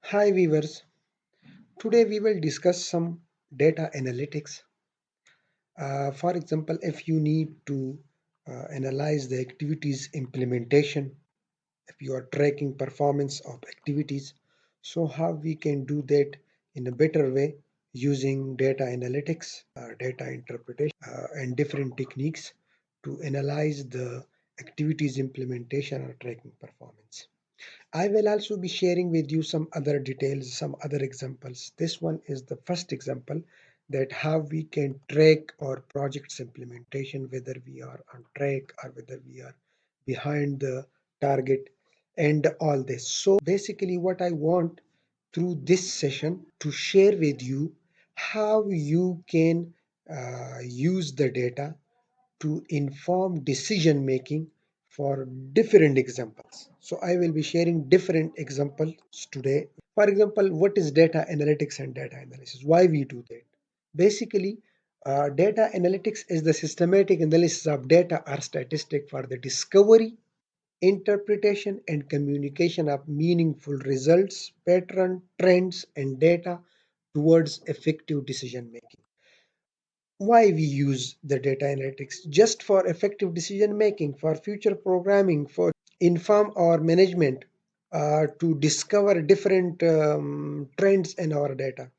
Hi viewers, today we will discuss some data analytics. For example, if you need to analyze the activities implementation, if you are tracking performance of activities, so how we can do that in a better way using data analytics, data interpretation, and different techniques to analyze the activities implementation or tracking performance. I will also be sharing with you some other details, some other examples. This one is the first example that how we can track our project's implementation, whether we are on track or whether we are behind the target and all this. So basically what I want through this session to share with you how you can use the data to inform decision making for different examples. So I will be sharing different examples today. For example, what is data analytics and data analysis? Why we do that? Basically, data analytics is the systematic analysis of data or statistic for the discovery, interpretation, and communication of meaningful results, pattern, trends, and data towards effective decision making. Why we use the data analytics? Just for effective decision making, for future programming, for inform our management, to discover different trends in our data,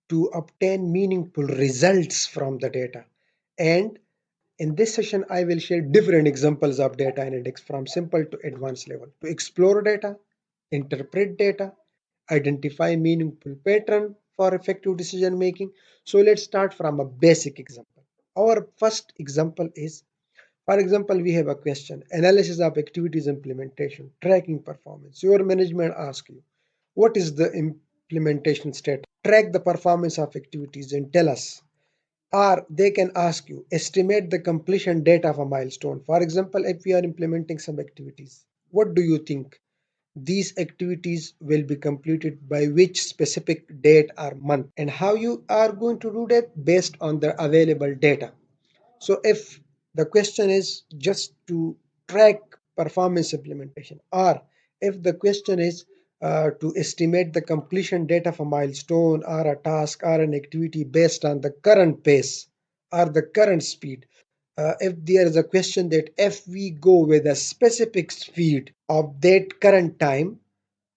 to obtain meaningful results from the data. And in this session I will share different examples of data analytics from simple to advanced level to explore data, interpret data, identify meaningful pattern for effective decision making. So let's start from a basic example. Our first example is, for example, we have a question: analysis of activities implementation, tracking performance. Your management asks you, what is the implementation status? Track the performance of activities and tell us. Or they can ask you, estimate the completion date of a milestone. For example, if we are implementing some activities, what do you think these activities will be completed by which specific date or month, and how you are going to do that based on the available data? So if the question is just to track performance implementation, or if the question is to estimate the completion date of a milestone or a task or an activity based on the current pace or the current speed, if there is a question that if we go with a specific speed of that current time,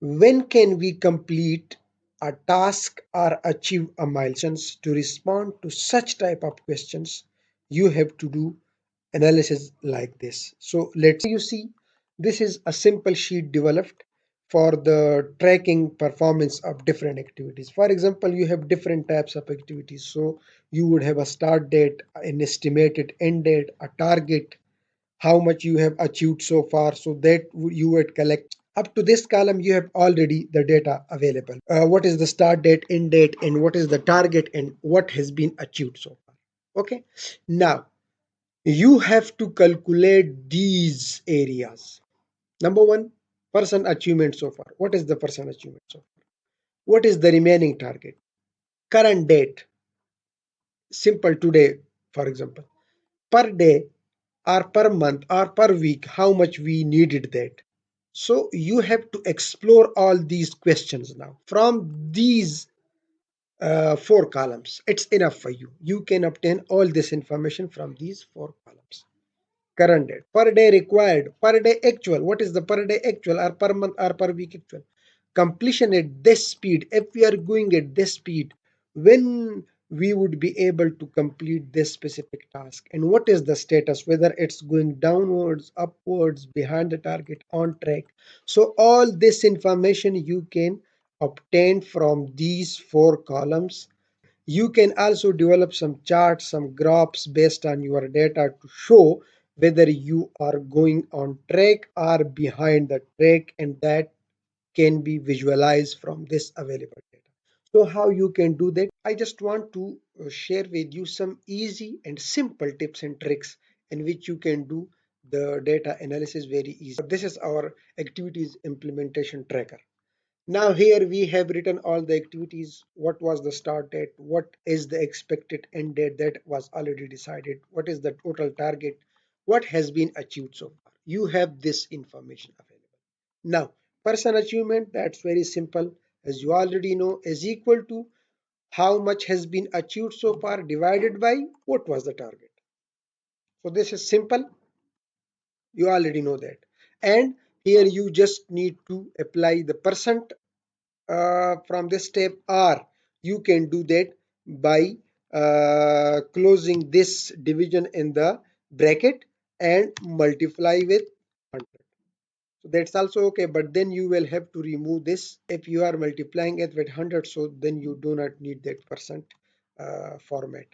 when can we complete a task or achieve a milestone? To respond to such type of questions, you have to do analysis like this. So let's you see, this is a simple sheet developed for the tracking performance of different activities. For example, you have different types of activities. So you would have a start date, an estimated end date, a target, how much you have achieved so far, so that you would collect. Up to this column you have already the data available. What is the start date, end date, and what is the target, and what has been achieved so far. Okay, now you have to calculate these areas. Number one, person achievement so far. What is the person achievement so far? What is the remaining target? Current date, simple today, for example, per day or per month or per week, how much we needed that. So you have to explore all these questions now. From these four columns, it's enough for you. You can obtain all this information from these four columns. Current date, per day required, per day actual. What is the per day actual, or per month or per week actual? Completion at this speed. If we are going at this speed, when we would be able to complete this specific task, and what is the status, whether it's going downwards, upwards, behind the target, on track. So all this information you can obtain from these four columns. You can also develop some charts, some graphs based on your data to show whether you are going on track or behind the track, and that can be visualized from this available data. So how you can do that? I just want to share with you some easy and simple tips and tricks in which you can do the data analysis very easy. This is our activities implementation tracker. Now here we have written all the activities, what was the start date, what is the expected end date that was already decided, what is the total target, what has been achieved so far. You have this information available. Now, person achievement, that's very simple. as you already know, is equal to how much has been achieved so far divided by what was the target. So this is simple. You already know that. And here you just need to apply the percent from this step, or you can do that by closing this division in the bracket and multiply with 100. So that's also okay, but then you will have to remove this if you are multiplying it with 100, so then you do not need that percent format.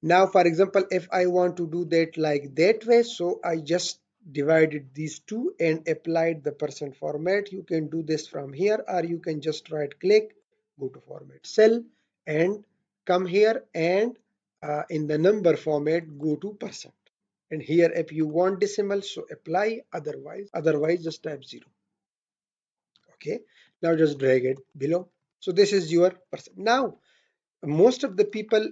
Now, for example, if I want to do that like that way, so I just divided these two and applied the percent format. You can do this from here, or you can just right click, go to format cell, and come here and in the number format, go to percent. And here, if you want decimal, so apply, otherwise just type 0. Okay, now just drag it below. So this is your percent. Now, most of the people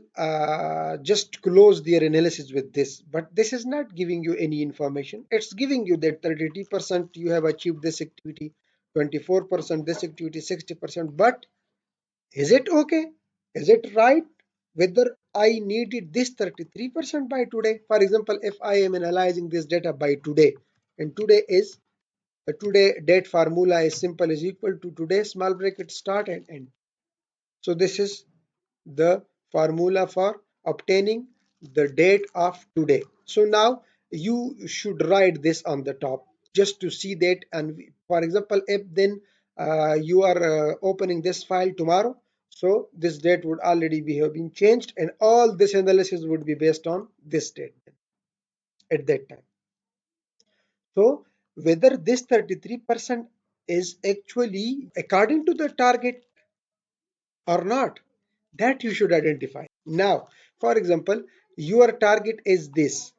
just close their analysis with this, but this is not giving you any information. It's giving you that 33% you have achieved this activity, 24% this activity, 60%. But is it okay? Is it right? Whether I needed this 33% by today? For example, if I am analyzing this data by today, and today is the today date formula is simple, is equal to today small bracket start and end. So this is the formula for obtaining the date of today. So now you should write this on the top just to see that. And for example, if then you are opening this file tomorrow, so this date would already be have been changed, and all this analysis would be based on this date at that time. So whether this 33% is actually according to the target or not, that you should identify. Now, for example, your target is this,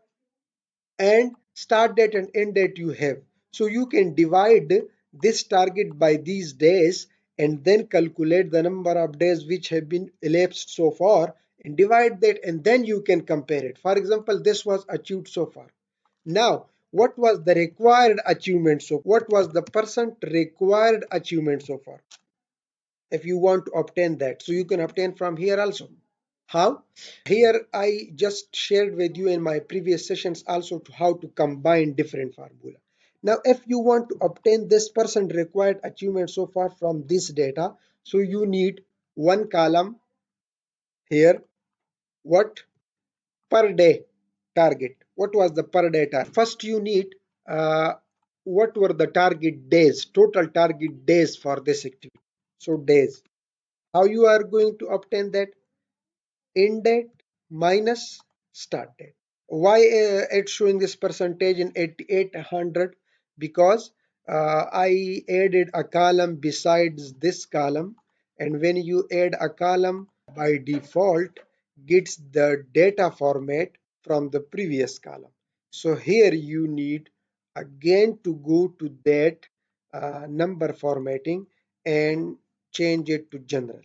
and start date and end date you have. So you can divide this target by these days and then calculate the number of days which have been elapsed so far and divide that, and then you can compare it. For example, this was achieved so far. Now, what was the required achievement? So what was the percent required achievement so far? If you want to obtain that, so you can obtain from here also. How? Here I just shared with you in my previous sessions also to how to combine different formula. Now if you want to obtain this percent required achievement so far from this data, so you need one column here. What? Per day target. What was the per day target? First you need what were the target days, total target days for this activity. So days. How you are going to obtain that? End date minus start date. Why it's showing this percentage in 8800? Because I added a column besides this column, and when you add a column, by default gets the data format from the previous column. So here you need again to go to that number formatting and change it to general,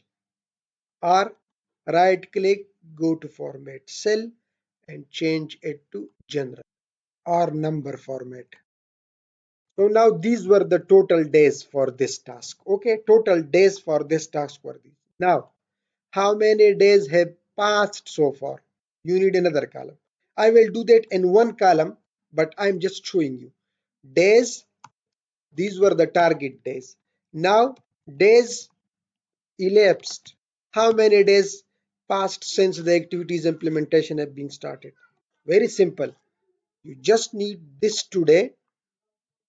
or right click, go to format cell and change it to general or number format. So now these were the total days for this task. Okay, total days for this task were these. Now, how many days have passed so far? You need another column. I will do that in one column, but I'm just showing you. Days, these were the target days. Now, days elapsed. How many days passed since the activities implementation have been started? Very simple. You just need this today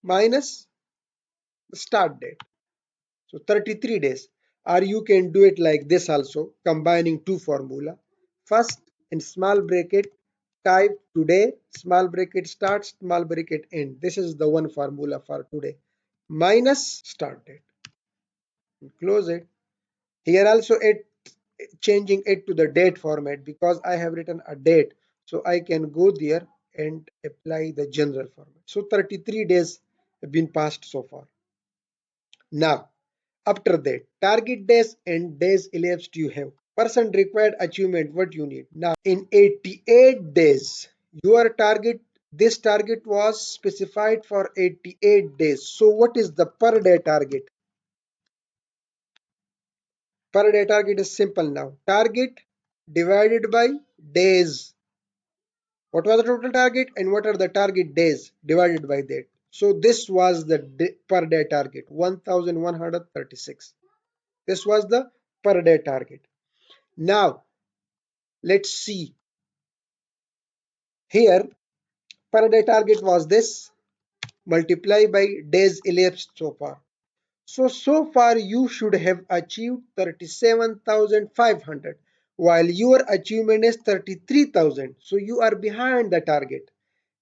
minus the start date. So 33 days. Or you can do it like this also, combining two formula. First, in small bracket, type today, small bracket start, small bracket end. This is the one formula for today. Minus start date. Close it. Here also it changing it to the date format because I have written a date. So I can go there and apply the general format. So 33 days have been passed so far. Now, after that, target days and days elapsed you have. Percent required achievement, what you need. Now, in 88 days, your target, this target was specified for 88 days. So what is the per day target? Per day target is simple now. Target divided by days. What was the total target and what are the target days divided by that? So this was the per day target 1136. This was the per day target. Now let's see here. Per day target was this multiply by days elapsed so far. So far you should have achieved 37,500 while your achievement is 33,000. So you are behind the target.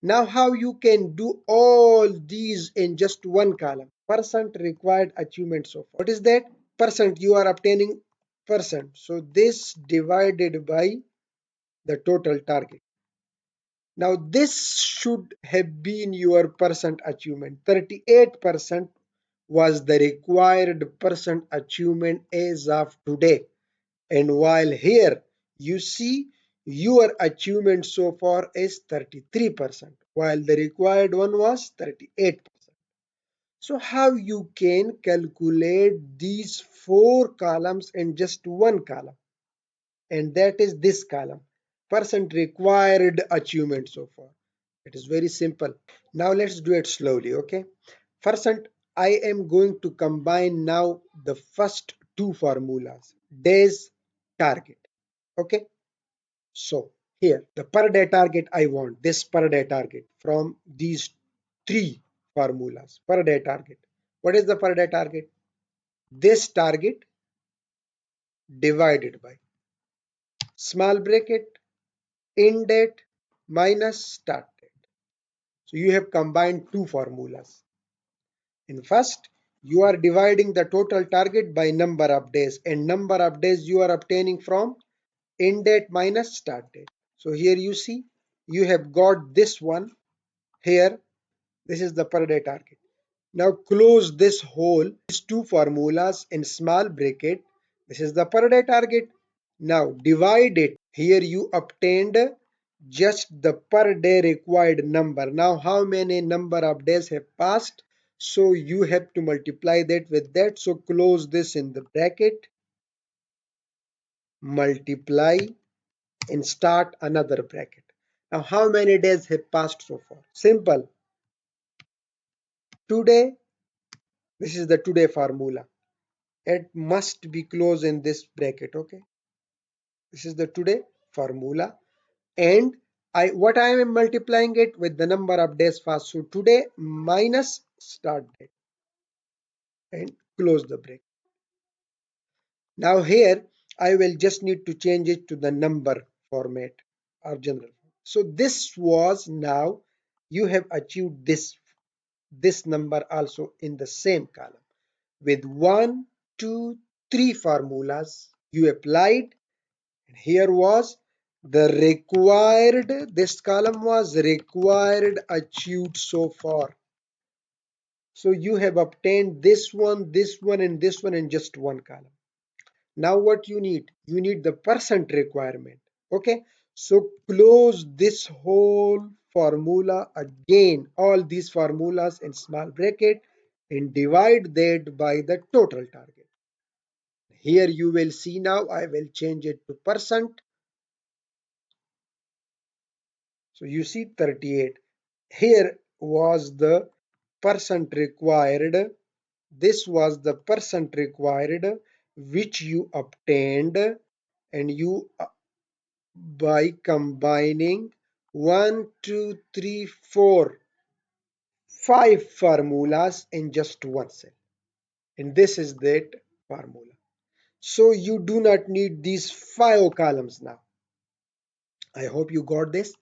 Now how you can do all these in just one column? Percent required achievement so far. What is that? Percent, you are obtaining percent. So this divided by the total target. Now this should have been your percent achievement. 38% was the required percent achievement as of today. And while here you see your achievement so far is 33%, while the required one was 38%. So how you can calculate these four columns in just one column? And that is this column, percent required achievement so far. It is very simple. Now let's do it slowly, okay? Percent, I am going to combine now the first two formulas, days, target, okay? So here, the per day target I want, this per day target from these three formulas, per day target. What is the per day target? This target divided by small bracket, end date minus start date. So you have combined two formulas. In first, you are dividing the total target by number of days, and number of days you are obtaining from end date minus start date. So here you see you have got this one here. This is the per day target. Now close this whole, these two formulas in small bracket. This is the per day target. Now divide it. Here you obtained just the per day required number. Now how many number of days have passed? So you have to multiply that with that. So close this in the bracket, multiply and start another bracket. Now how many days have passed so far? Simple. Today, this is the today formula. It must be closed in this bracket, okay? This is the today formula. And what I am multiplying it with the number of days fast. So today minus start date and close the bracket. Now here I will just need to change it to the number format or general. So this was now you have achieved this number also in the same column with 1, 2, 3 formulas you applied. Here was the required, this column was required achieved so far. So you have obtained this one, and this one in just one column. Now what you need? You need the percent requirement. Okay. So close this whole formula again, all these formulas in small bracket and divide that by the total target. Here you will see now I will change it to percent. So you see 38. Here was the percent required. This was the percent required which you obtained and you by combining 1, 2, 3, 4, 5 formulas in just one cell. And this is that formula. So you do not need these 5 columns now. I hope you got this.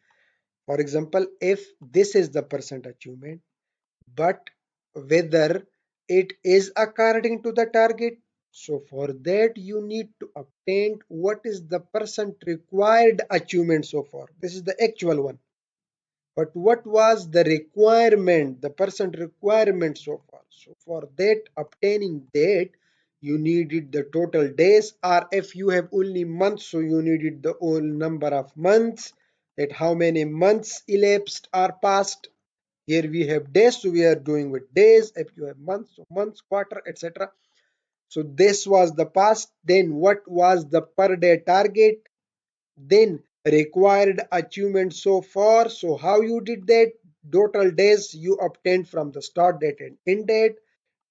For example, if this is the percent achievement, but whether it is according to the target. So for that you need to obtain what is the percent required achievement so far. This is the actual one. But what was the requirement, the percent requirement so far? So for that obtaining that you needed the total days, or if you have only months, so you needed the whole number of months, that how many months elapsed or passed. Here we have days, so we are doing with days. If you have months, so months, quarter, etc. So this was the past. Then what was the per day target? Then required achievement so far. So how you did that? Total days you obtained from the start date and end date.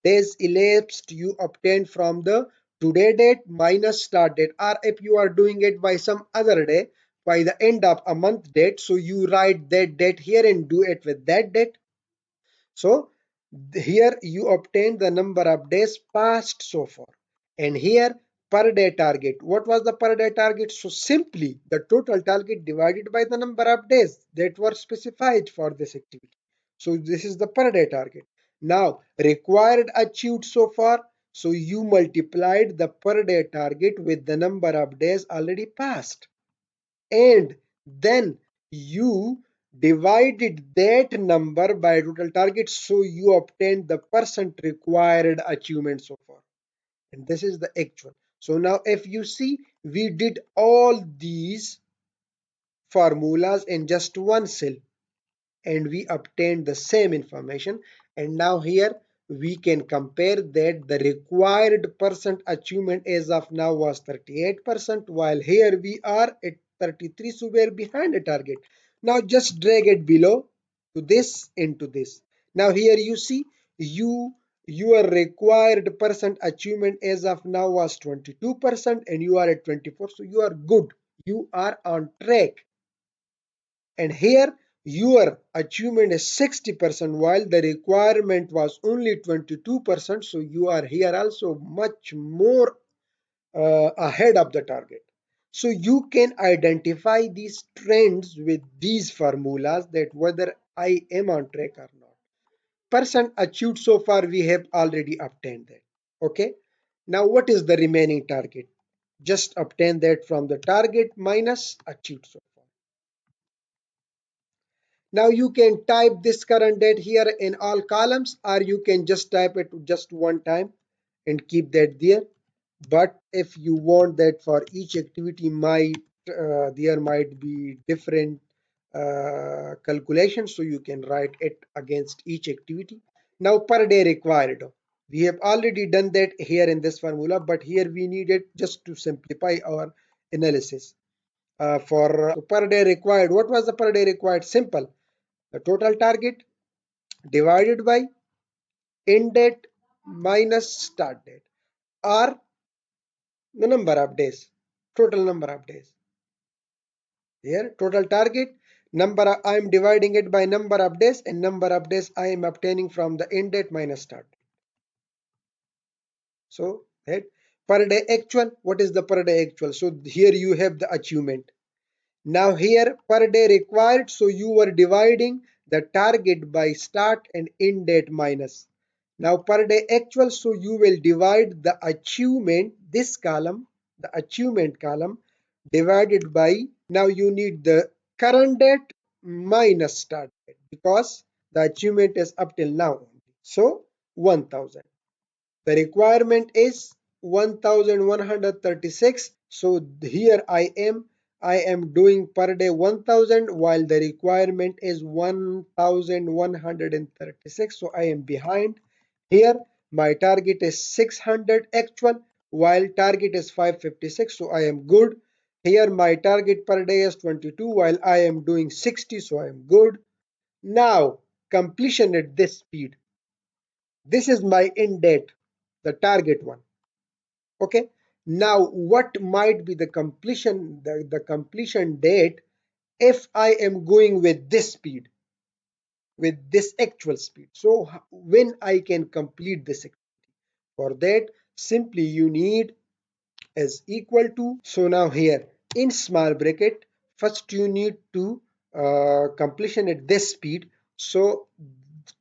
Days elapsed you obtained from the today date minus start date. Or if you are doing it by some other day, by the end of a month date, so you write that date here and do it with that date. So here you obtain the number of days passed so far. And here per day target. What was the per day target? So simply the total target divided by the number of days that were specified for this activity. So this is the per day target. Now required achieved so far. So you multiplied the per day target with the number of days already passed. And then you divided that number by total target, so you obtained the percent required achievement so far, and this is the actual. So now if you see, we did all these formulas in just one cell and we obtained the same information. And now here we can compare that the required percent achievement as of now was 38%, while here we are at 33, so we're behind the target. Now just drag it below to this into this. Now here you see, your required percent achievement as of now was 22% and you are at 24, so you are good, you are on track. And here your achievement is 60% while the requirement was only 22%, so you are here also much more ahead of the target. So you can identify these trends with these formulas that whether I am on track or not. Percent achieved so far we have already obtained that. Okay, now what is the remaining target? Just obtain that from the target minus achieved so far. Now you can type this current date here in all columns, or you can just type it just one time and keep that there. But if you want that for each activity, there might be different calculations, so you can write it against each activity. Now per day required. We have already done that here in this formula, but here we need it just to simplify our analysis. For per day required, what was the per day required? Simple, the total target divided by end date minus start date, or the number of days, total number of days. Here total target number, I am dividing it by number of days, and number of days I am obtaining from the end date minus start date. So that per day actual, what is the per day actual? So here you have the achievement. Now here per day required, so you were dividing the target by start and end date minus. Now per day actual, so you will divide the achievement, this column, the achievement column, divided by, now you need the current date minus start date because the achievement is up till now. So 1000. The requirement is 1136. So here I am doing per day 1000 while the requirement is 1136. So I am behind. Here my target is 600 actual while target is 556. So I am good. Here my target per day is 22 while I am doing 60. So I am good. Now completion at this speed. This is my end date, the target one. Okay, now what might be the completion, the completion date if I am going with this speed, with this actual speed? So when I can complete this activity? For that, simply you need is equal to, so now here in small bracket, first you need to completion at this speed. So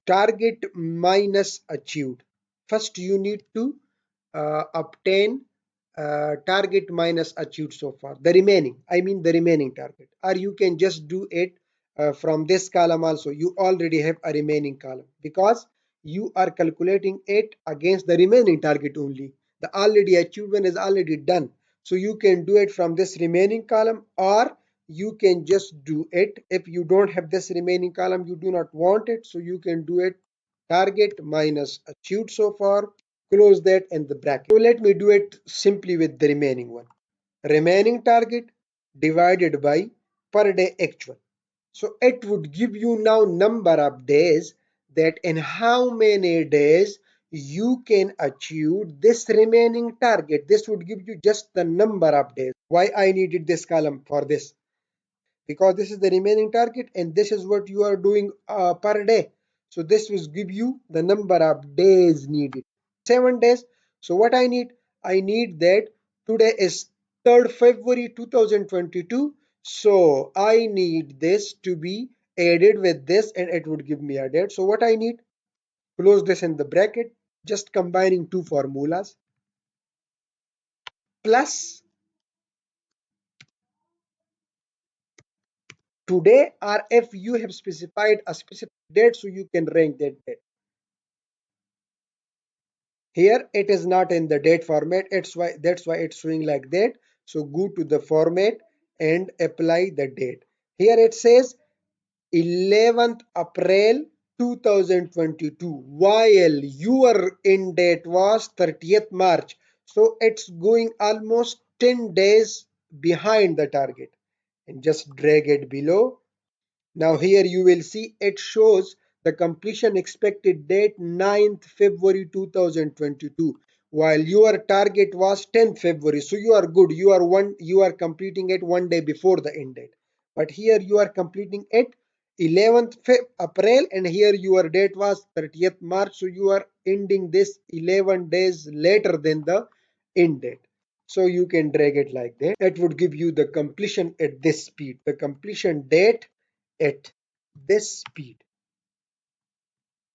target minus achieved, first you need to obtain target minus achieved so far, the remaining, I mean the remaining target, or you can just do it from this column also. You already have a remaining column because you are calculating it against the remaining target only. The already achieved one is already done, so you can do it from this remaining column, or you can just do it if you don't have this remaining column, you do not want it, so you can do it target minus achieved so far. close that and the bracket. So let me do it simply with the remaining one. Remaining target divided by per day actual. So it would give you now number of days, that in how many days you can achieve this remaining target. This would give you just the number of days. Why I needed this column for this? Because this is the remaining target and this is what you are doing per day. So this will give you the number of days needed. 7 days. So what I need? I need that today is 3rd February 2022. So I need this to be added with this and it would give me a date. So what I need? Close this in the bracket, just combining two formulas, plus today, or if you have specified a specific date, so you can rank that date. Here it is not in the date format. That's why it's showing like that. So go to the format and apply the date. Here it says 11th April 2022 while your end date was 30th March. So it's going almost 10 days behind the target. And just drag it below. Now here you will see it shows the completion expected date 9th February 2022 while your target was 10th February. So you are good. You are completing it 1 day before the end date. But here you are completing it 11th April and here your date was 30th March. So you are ending this 11 days later than the end date. So you can drag it like that. It would give you the completion at this speed. The completion date at this speed.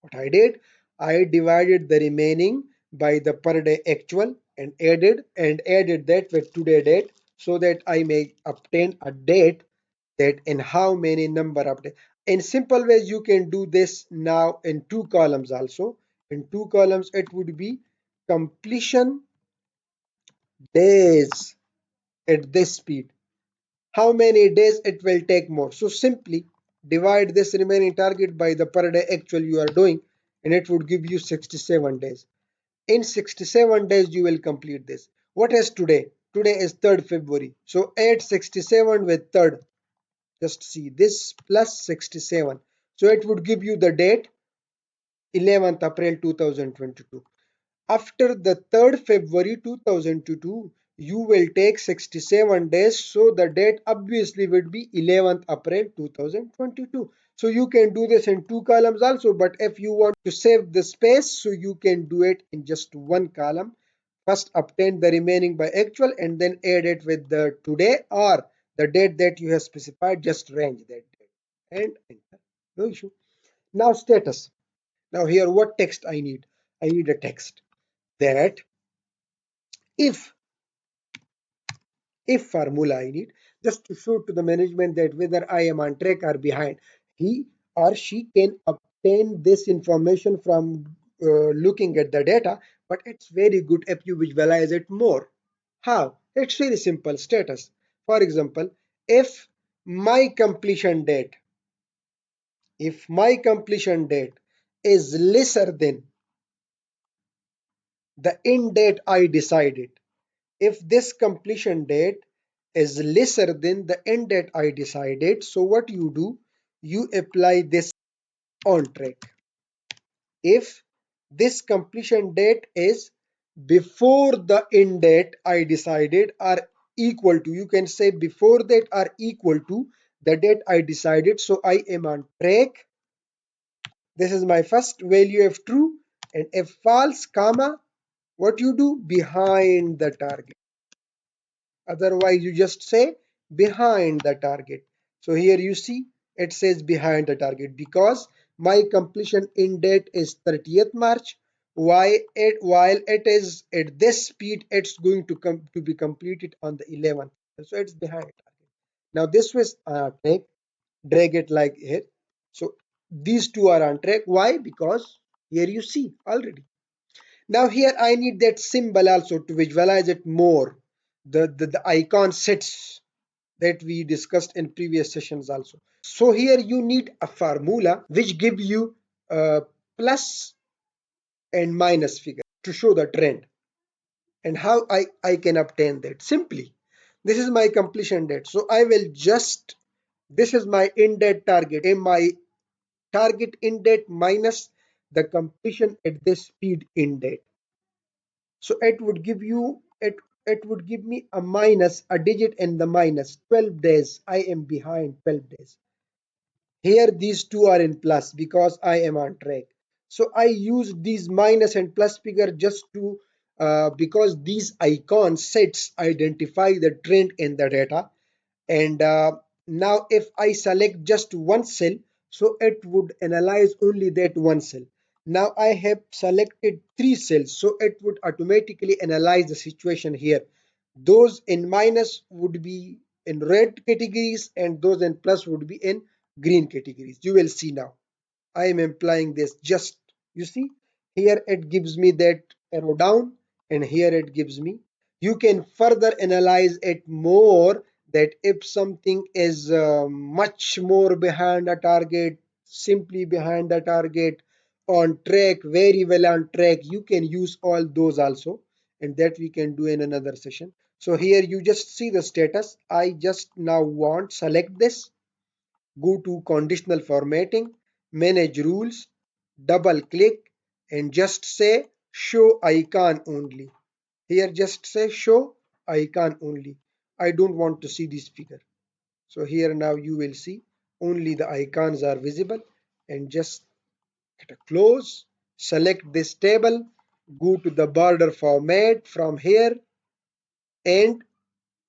What I did, I divided the remaining by the per day actual and added that with today date so that I may obtain a date that in how many number of days. In simple ways, you can do this now in two columns also. In two columns, it would be completion days at this speed. How many days it will take more. So simply divide this remaining target by the per day actual you are doing and it would give you 67 days. In 67 days you will complete this. What is today? Today is 3rd February. So add 67 with 3rd. Just see this plus 67. So it would give you the date 11th April 2022. After the 3rd February 2022, you will take 67 days. So the date obviously would be 11th April 2022. So you can do this in two columns also. But if you want to save the space, so you can do it in just one column. First obtain the remaining by actual and then add it with the today or the date that you have specified. Just range that date and enter. No issue. Now status. Now here what text I need? I need a text that if formula I need just to show to the management that whether I am on track or behind. He or she can obtain this information from looking at the data, but it's very good if you visualize it more. How? It's very simple. Status. For example, if my completion date, if my completion date is lesser than the end date I decided, if this completion date is lesser than the end date I decided, so what you do, you apply this on track. If this completion date is before the end date I decided are equal to, you can say before that are equal to the date I decided, so I am on track. This is my first value of true, and if false, comma, what you do, behind the target. Otherwise, you just say behind the target. So here you see it says behind the target because my completion end date is 30th March. While it is at this speed, it's going to come to be completed on the 11th. So it's behind target. Now this was track, drag it like here. So these two are on track. Why? Because here you see already. Now here I need that symbol also to visualize it more. The icon sets that we discussed in previous sessions also. So here you need a formula which give you plus and minus figure. to show the trend. And how I can obtain that? Simply, this is my completion date. So I will just, this is my end date target. My target end date minus the completion at this speed end date. So it would give you it would give me a minus, a digit in the minus 12 days. I am behind 12 days. Here these two are in plus because I am on track. So I use these minus and plus figure just to because these icon sets identify the trend in the data. And now if I select just one cell, so it would analyze only that one cell. Now I have selected three cells, so it would automatically analyze the situation here. Those in minus would be in red categories and those in plus would be in green categories. You will see now. I am implying this just, you see, here it gives me that arrow down and here it gives me. You can further analyze it more, that if something is much more behind a target, simply behind the target, on track, very well on track, you can use all those also, and that we can do in another session. So here you just see the status. I just now want select this, go to conditional formatting, manage rules, double click and just say show icon only. Here just say show icon only. I don't want to see this figure. So here now you will see only the icons are visible, and just hit a close, select this table, go to the border format from here and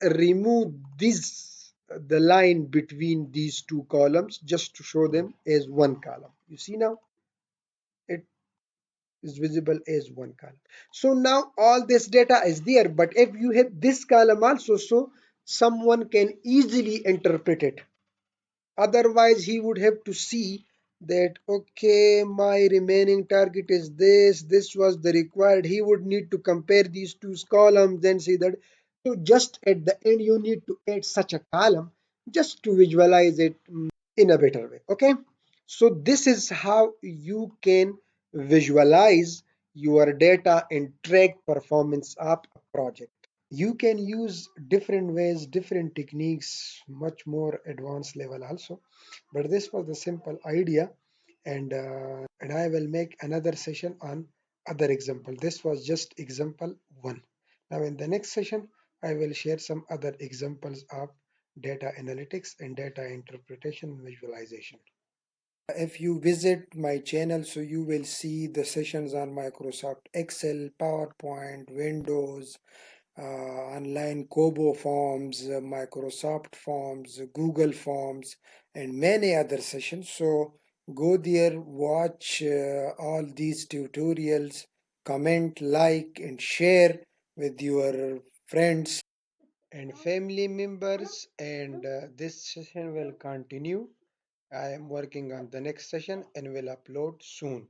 remove this, the line between these two columns, just to show them as one column. You see now it is visible as one column. So now all this data is there, but if you have this column also, so someone can easily interpret it. Otherwise he would have to see that, okay, my remaining target is this was the required. He would need to compare these two columns and see that. So just at the end you need to add such a column just to visualize it in a better way. Okay, so this is how you can visualize your data and track performance of a project. You can use different ways, different techniques, much more advanced level also, but this was the simple idea. And I will make another session on other example. This was just example one. Now in the next session I will share some other examples of data analytics and data interpretation and visualization. If you visit my channel, so you will see the sessions on Microsoft Excel, PowerPoint, Windows, online KOBO forms, Microsoft forms, Google forms, and many other sessions. So go there, watch all these tutorials, comment, like, and share with your friends and family members. And this session will continue. I am working on the next session and will upload soon.